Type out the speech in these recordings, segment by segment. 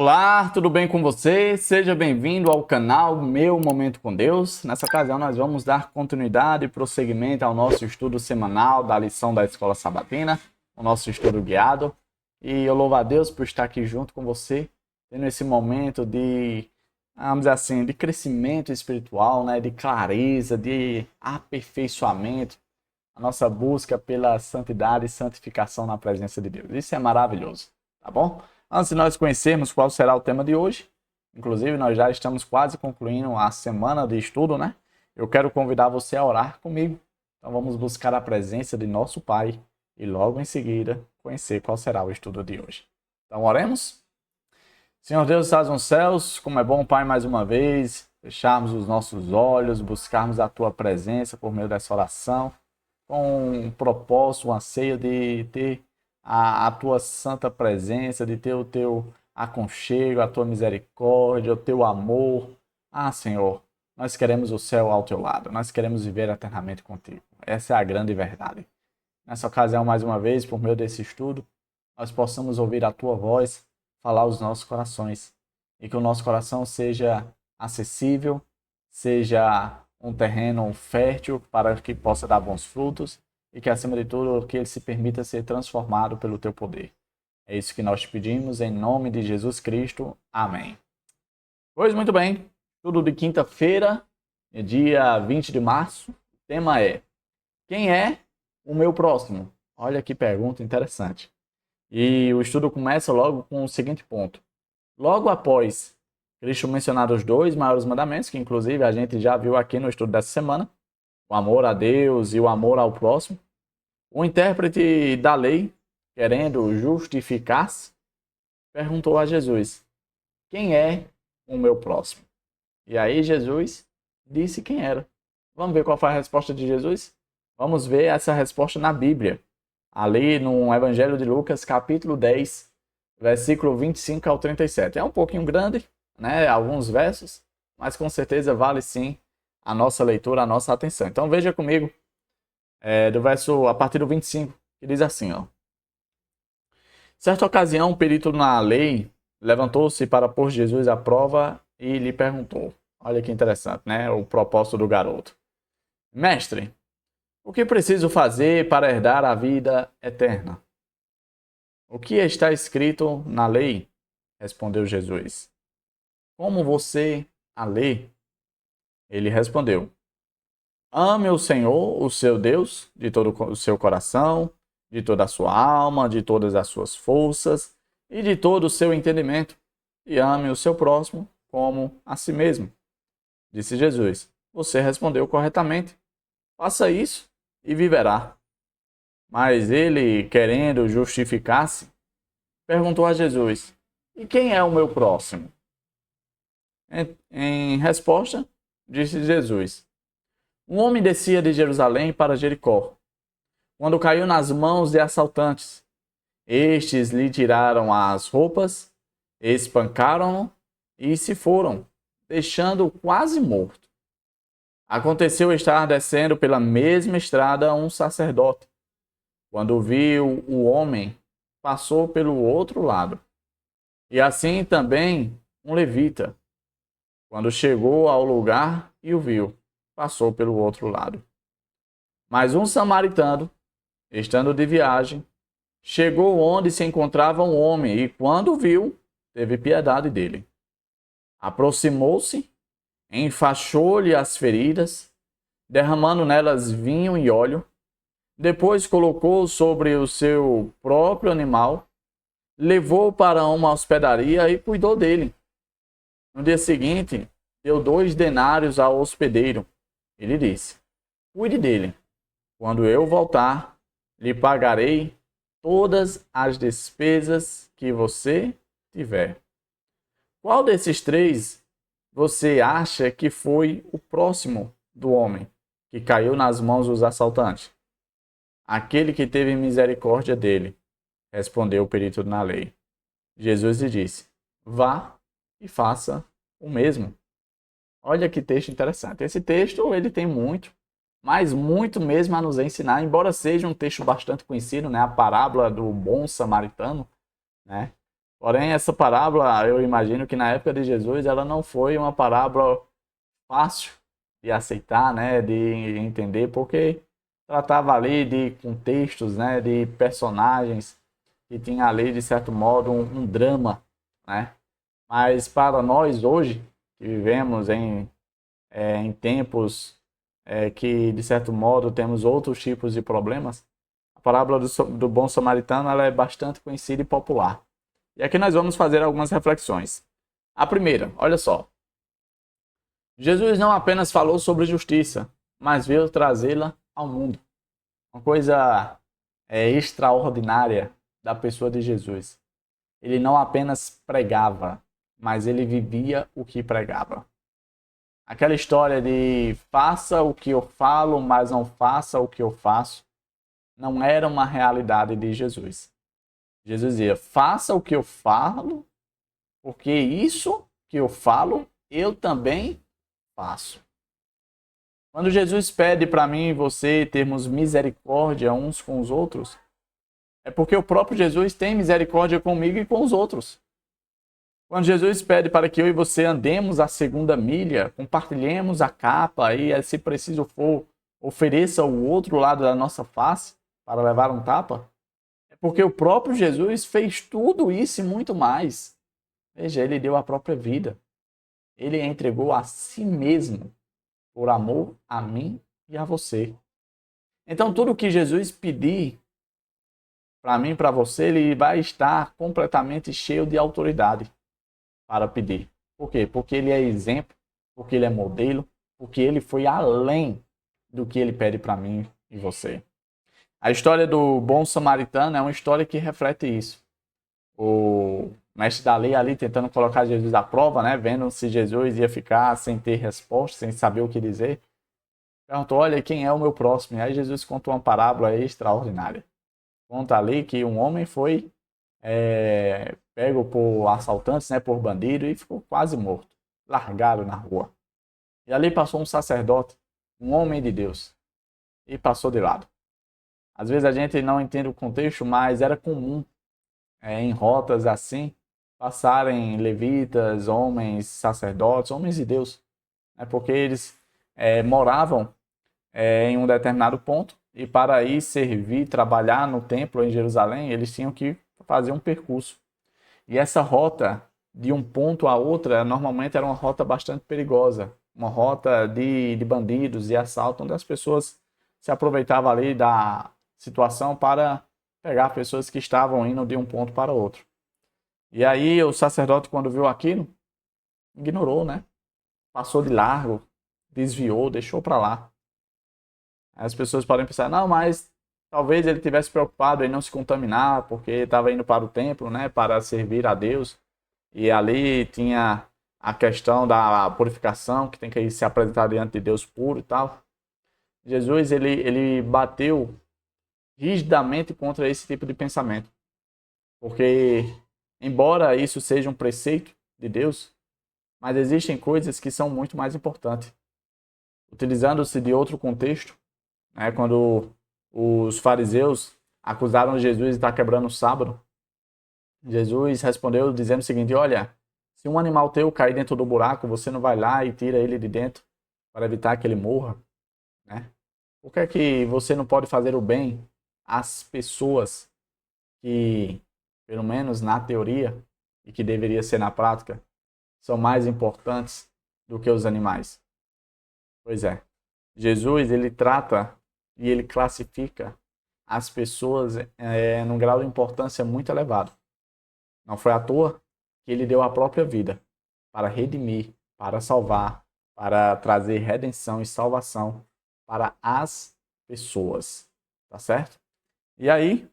Olá, tudo bem com você? Seja bem-vindo ao canal Meu Momento com Deus. Nessa ocasião nós vamos dar continuidade e prosseguimento ao nosso estudo semanal da lição da Escola Sabatina, o nosso estudo guiado. E eu louvo a Deus por estar aqui junto com você, tendo esse momento de, vamos dizer assim, de crescimento espiritual, né? De clareza, de aperfeiçoamento, a nossa busca pela santidade e santificação na presença de Deus. Isso é maravilhoso, tá bom? Antes de nós conhecermos qual será o tema de hoje, inclusive nós já estamos quase concluindo a semana de estudo, né? Eu quero convidar você a orar comigo. Então vamos buscar a presença de nosso Pai e logo em seguida conhecer qual será o estudo de hoje. Então oremos. Senhor Deus, estás nos céus, como é bom, Pai, mais uma vez, fecharmos os nossos olhos, buscarmos a Tua presença por meio dessa oração, com um propósito, um anseio de ter a tua santa presença, de ter o teu aconchego, a tua misericórdia, o teu amor. Ah, Senhor, nós queremos o céu ao teu lado, nós queremos viver eternamente contigo. Essa é a grande verdade. Nessa ocasião, mais uma vez, por meio desse estudo, nós possamos ouvir a tua voz falar aos nossos corações e que o nosso coração seja acessível, seja um terreno fértil para que possa dar bons frutos e que, acima de tudo, que ele se permita ser transformado pelo teu poder. É isso que nós te pedimos, em nome de Jesus Cristo. Amém. Pois muito bem, tudo de quinta-feira, dia 20 de março. O tema é: quem é o meu próximo? Olha que pergunta interessante. E o estudo começa logo com o seguinte ponto. Logo após Cristo mencionar os dois maiores mandamentos, que inclusive a gente já viu aqui no estudo dessa semana, o amor a Deus e o amor ao próximo, o intérprete da lei, querendo justificar-se, perguntou a Jesus: quem é o meu próximo? E aí Jesus disse quem era. Vamos ver qual foi a resposta de Jesus? Vamos ver essa resposta na Bíblia, ali no Evangelho de Lucas, capítulo 10, versículo 25 ao 37. É um pouquinho grande, né? Alguns versos, mas com certeza vale sim a nossa leitura, a nossa atenção. Então veja comigo, do verso a partir do 25, que diz assim, ó. Certa ocasião, um perito na lei levantou-se para pôr Jesus à prova e lhe perguntou. Olha que interessante, né? O propósito do garoto. Mestre, o que preciso fazer para herdar a vida eterna? O que está escrito na lei? Respondeu Jesus. Como você a lê? Ele respondeu: ame o Senhor, o seu Deus, de todo o seu coração, de toda a sua alma, de todas as suas forças e de todo o seu entendimento, e ame o seu próximo como a si mesmo. Disse Jesus: você respondeu corretamente. Faça isso e viverá. Mas ele, querendo justificar-se, perguntou a Jesus: e quem é o meu próximo? Em resposta, disse Jesus: um homem descia de Jerusalém para Jericó, quando caiu nas mãos de assaltantes. Estes lhe tiraram as roupas, espancaram-no e se foram, deixando-o quase morto. Aconteceu estar descendo pela mesma estrada um sacerdote. Quando viu o homem, passou pelo outro lado. E assim também um levita. Quando chegou ao lugar e o viu, passou pelo outro lado. Mas um samaritano, estando de viagem, chegou onde se encontrava um homem e, quando o viu, teve piedade dele. Aproximou-se, enfaixou-lhe as feridas, derramando nelas vinho e óleo. Depois colocou sobre o seu próprio animal, levou-o para uma hospedaria e cuidou dele. No dia seguinte, deu 2 denários ao hospedeiro. Ele disse: cuide dele. Quando eu voltar, lhe pagarei todas as despesas que você tiver. Qual desses 3 você acha que foi o próximo do homem que caiu nas mãos dos assaltantes? Aquele que teve misericórdia dele, respondeu o perito na lei. Jesus lhe disse: vá e faça o mesmo. Olha que texto interessante. Esse texto ele tem muito, mas muito mesmo a nos ensinar, embora seja um texto bastante conhecido, né? A parábola do bom samaritano, né? Porém, essa parábola, eu imagino que na época de Jesus, ela não foi uma parábola fácil de aceitar, né, de entender, porque tratava ali de contextos, né, de personagens que tinha ali, de certo modo, um drama, né? Mas para nós hoje, que vivemos em tempos que, de certo modo, temos outros tipos de problemas, a parábola do bom samaritano ela é bastante conhecida e popular. E aqui nós vamos fazer algumas reflexões. A primeira, olha só. Jesus não apenas falou sobre justiça, mas veio trazê-la ao mundo. Uma coisa extraordinária da pessoa de Jesus. Ele não apenas pregava, mas ele vivia o que pregava. Aquela história de faça o que eu falo, mas não faça o que eu faço, não era uma realidade de Jesus. Jesus dizia, faça o que eu falo, porque isso que eu falo, eu também faço. Quando Jesus pede para mim e você termos misericórdia uns com os outros, é porque o próprio Jesus tem misericórdia comigo e com os outros. Quando Jesus pede para que eu e você andemos a segunda milha, compartilhemos a capa e, se preciso for, ofereça o outro lado da nossa face para levar um tapa, é porque o próprio Jesus fez tudo isso e muito mais. Veja, ele deu a própria vida. Ele entregou a si mesmo por amor a mim e a você. Então, tudo que Jesus pedir para mim e para você, ele vai estar completamente cheio de autoridade para pedir. Por quê? Porque ele é exemplo, porque ele é modelo, porque ele foi além do que ele pede para mim e você. A história do bom samaritano é uma história que reflete isso. O mestre da lei ali tentando colocar Jesus à prova, né? Vendo se Jesus ia ficar sem ter resposta, sem saber o que dizer. Perguntou, olha, quem é o meu próximo? E aí Jesus contou uma parábola extraordinária. Conta ali que um homem foi pego por assaltantes, né, por bandido, e ficou quase morto, largado na rua. E ali passou um sacerdote, um homem de Deus, e passou de lado. Às vezes a gente não entende o contexto, mas era comum em rotas assim passarem levitas, homens, sacerdotes, homens de Deus, né, porque eles moravam em um determinado ponto e para ir servir, trabalhar no templo em Jerusalém, eles tinham que fazer um percurso. E essa rota de um ponto a outra normalmente era uma rota bastante perigosa, uma rota de bandidos e assalto, onde as pessoas se aproveitavam ali da situação para pegar pessoas que estavam indo de um ponto para outro. E aí o sacerdote, quando viu aquilo, ignorou, né? Passou de largo, desviou, deixou para lá. As pessoas podem pensar, não, mas talvez ele tivesse preocupado em não se contaminar, porque estava indo para o templo, né, para servir a Deus. E ali tinha a questão da purificação, que tem que se apresentar diante de Deus puro e tal. Jesus, ele bateu rigidamente contra esse tipo de pensamento. Porque, embora isso seja um preceito de Deus, mas existem coisas que são muito mais importantes. Utilizando-se de outro contexto, né, quando os fariseus acusaram Jesus de estar quebrando o sábado, Jesus respondeu dizendo o seguinte, olha, se um animal teu cair dentro do buraco, você não vai lá e tira ele de dentro para evitar que ele morra, né? Por que é que você não pode fazer o bem às pessoas que, pelo menos na teoria, e que deveria ser na prática, são mais importantes do que os animais? Pois é. Jesus, ele trata e ele classifica as pessoas num grau de importância muito elevado. Não foi à toa que ele deu a própria vida para redimir, para salvar, para trazer redenção e salvação para as pessoas. Tá certo? E aí,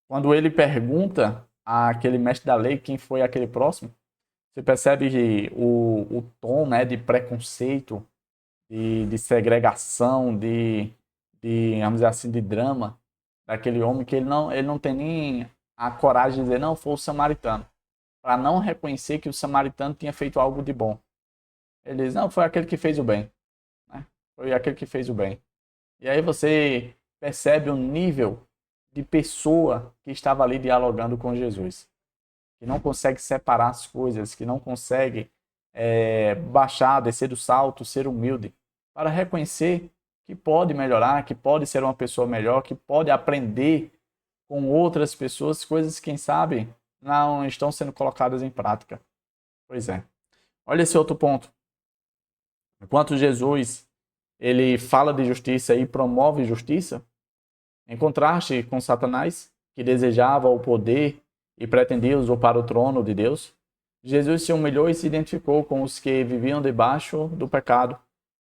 quando ele pergunta àquele mestre da lei quem foi aquele próximo, você percebe que o tom, né, de preconceito, de segregação, vamos dizer assim, de drama daquele homem, que ele não tem nem a coragem de dizer, não, foi o samaritano, para não reconhecer que o samaritano tinha feito algo de bom. Ele diz, não, foi aquele que fez o bem, né? Foi aquele que fez o bem. E aí você percebe o nível de pessoa que estava ali dialogando com Jesus. que não consegue separar as coisas, que não consegue baixar, descer do salto, ser humilde, para reconhecer que pode melhorar, que pode ser uma pessoa melhor, que pode aprender com outras pessoas, coisas que, quem sabe, não estão sendo colocadas em prática. Pois é. Olha esse outro ponto. Enquanto Jesus ele fala de justiça e promove justiça, em contraste com Satanás, que desejava o poder e pretendia usurpar o trono de Deus, Jesus se humilhou e se identificou com os que viviam debaixo do pecado,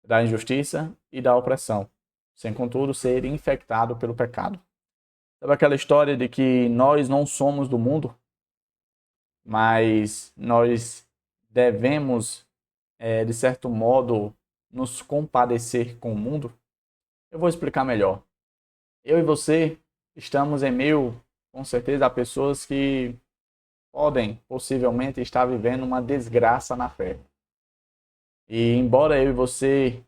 da injustiça e da opressão, sem contudo ser infectado pelo pecado. Sabe aquela história de que nós não somos do mundo, mas nós devemos, de certo modo, nos compadecer com o mundo? Eu vou explicar melhor. Eu e você estamos em meio, com certeza, a pessoas que podem, possivelmente, estar vivendo uma desgraça na fé. E embora eu e você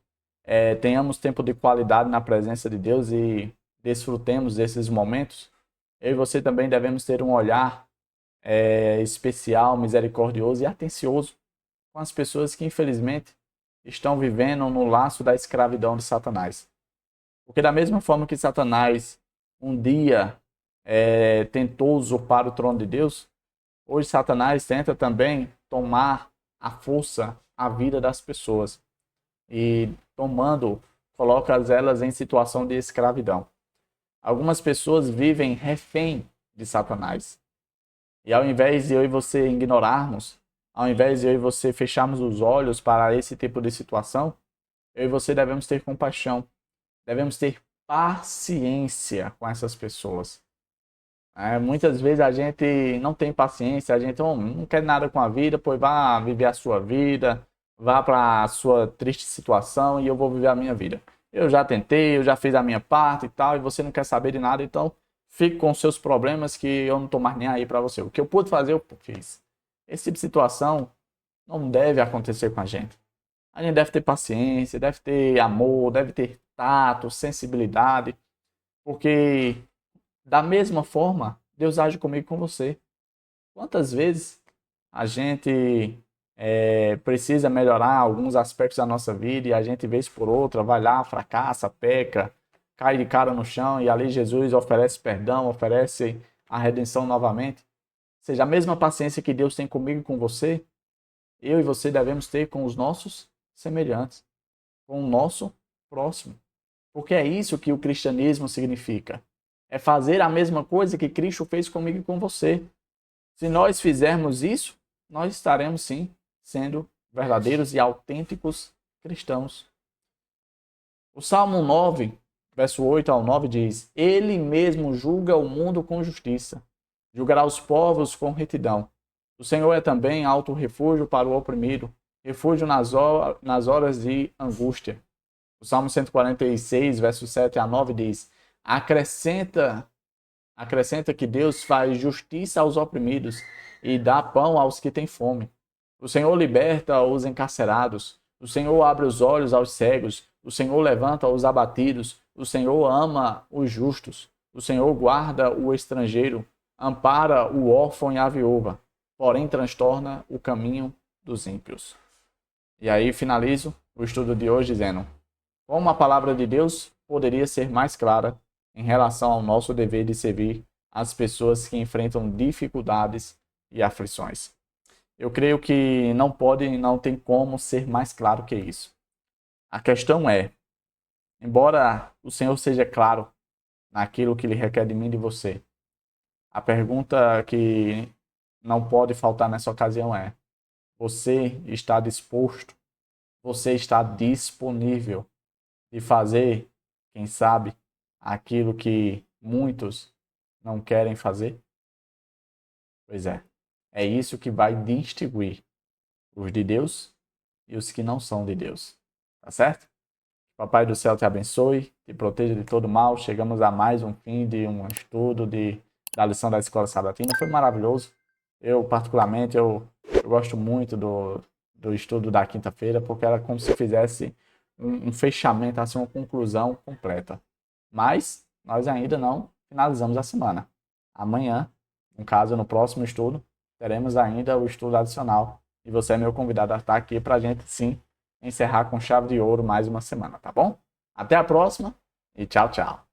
tenhamos tempo de qualidade na presença de Deus e desfrutemos desses momentos, eu e você também devemos ter um olhar especial, misericordioso e atencioso com as pessoas que, infelizmente, estão vivendo no laço da escravidão de Satanás. Porque da mesma forma que Satanás um dia tentou usurpar o trono de Deus, hoje Satanás tenta também tomar à força a vida das pessoas. E tomando, coloca elas em situação de escravidão. Algumas pessoas vivem refém de Satanás. E ao invés de eu e você ignorarmos, ao invés de eu e você fecharmos os olhos para esse tipo de situação, eu e você devemos ter compaixão. Devemos ter paciência com essas pessoas. Muitas vezes a gente não tem paciência, a gente não quer nada com a vida, pois vá viver a sua vida, vá para a sua triste situação e eu vou viver a minha vida. Eu já tentei, eu já fiz a minha parte e tal, e você não quer saber de nada, então fique com os seus problemas que eu não estou mais nem aí para você. O que eu pude fazer, eu fiz. Esse tipo de situação não deve acontecer com a gente. A gente deve ter paciência, deve ter amor, deve ter tato, sensibilidade, porque da mesma forma, Deus age comigo e com você. Quantas vezes a gente precisa melhorar alguns aspectos da nossa vida e a gente, vez por outra, vai lá, fracassa, peca, cai de cara no chão e ali Jesus oferece perdão, oferece a redenção novamente. Ou seja, a mesma paciência que Deus tem comigo e com você, eu e você devemos ter com os nossos semelhantes, com o nosso próximo. Porque é isso que o cristianismo significa. É fazer a mesma coisa que Cristo fez comigo e com você. Se nós fizermos isso, nós estaremos sim sendo verdadeiros e autênticos cristãos. O Salmo 9, verso 8 ao 9 diz: Ele mesmo julga o mundo com justiça, julgará os povos com retidão. O Senhor é também alto refúgio para o oprimido, refúgio nas horas de angústia. O Salmo 146, verso 7 a 9 diz: Acrescenta que Deus faz justiça aos oprimidos e dá pão aos que têm fome. O Senhor liberta os encarcerados. O Senhor abre os olhos aos cegos. O Senhor levanta os abatidos. O Senhor ama os justos. O Senhor guarda o estrangeiro. Ampara o órfão e a viúva. Porém, transtorna o caminho dos ímpios. E aí finalizo o estudo de hoje dizendo: como a palavra de Deus poderia ser mais clara em relação ao nosso dever de servir as pessoas que enfrentam dificuldades e aflições. Eu creio que não pode e não tem como ser mais claro que isso. A questão é, embora o Senhor seja claro naquilo que Ele requer de mim e de você, a pergunta que não pode faltar nessa ocasião é: você está disposto, você está disponível de fazer, quem sabe, aquilo que muitos não querem fazer? Pois é isso que vai distinguir os de Deus e os que não são de Deus. Tá certo? Papai do céu te abençoe, te proteja de todo mal. Chegamos a mais um fim de um estudo da lição da Escola Sabatina. Foi maravilhoso. Eu, particularmente, eu gosto muito do estudo da quinta-feira, porque era como se fizesse um fechamento, assim, uma conclusão completa. Mas nós ainda não finalizamos a semana. Amanhã, no caso, no próximo estudo, teremos ainda o estudo adicional. E você é meu convidado a estar aqui para a gente, sim, encerrar com chave de ouro mais uma semana, tá bom? Até a próxima e tchau, tchau.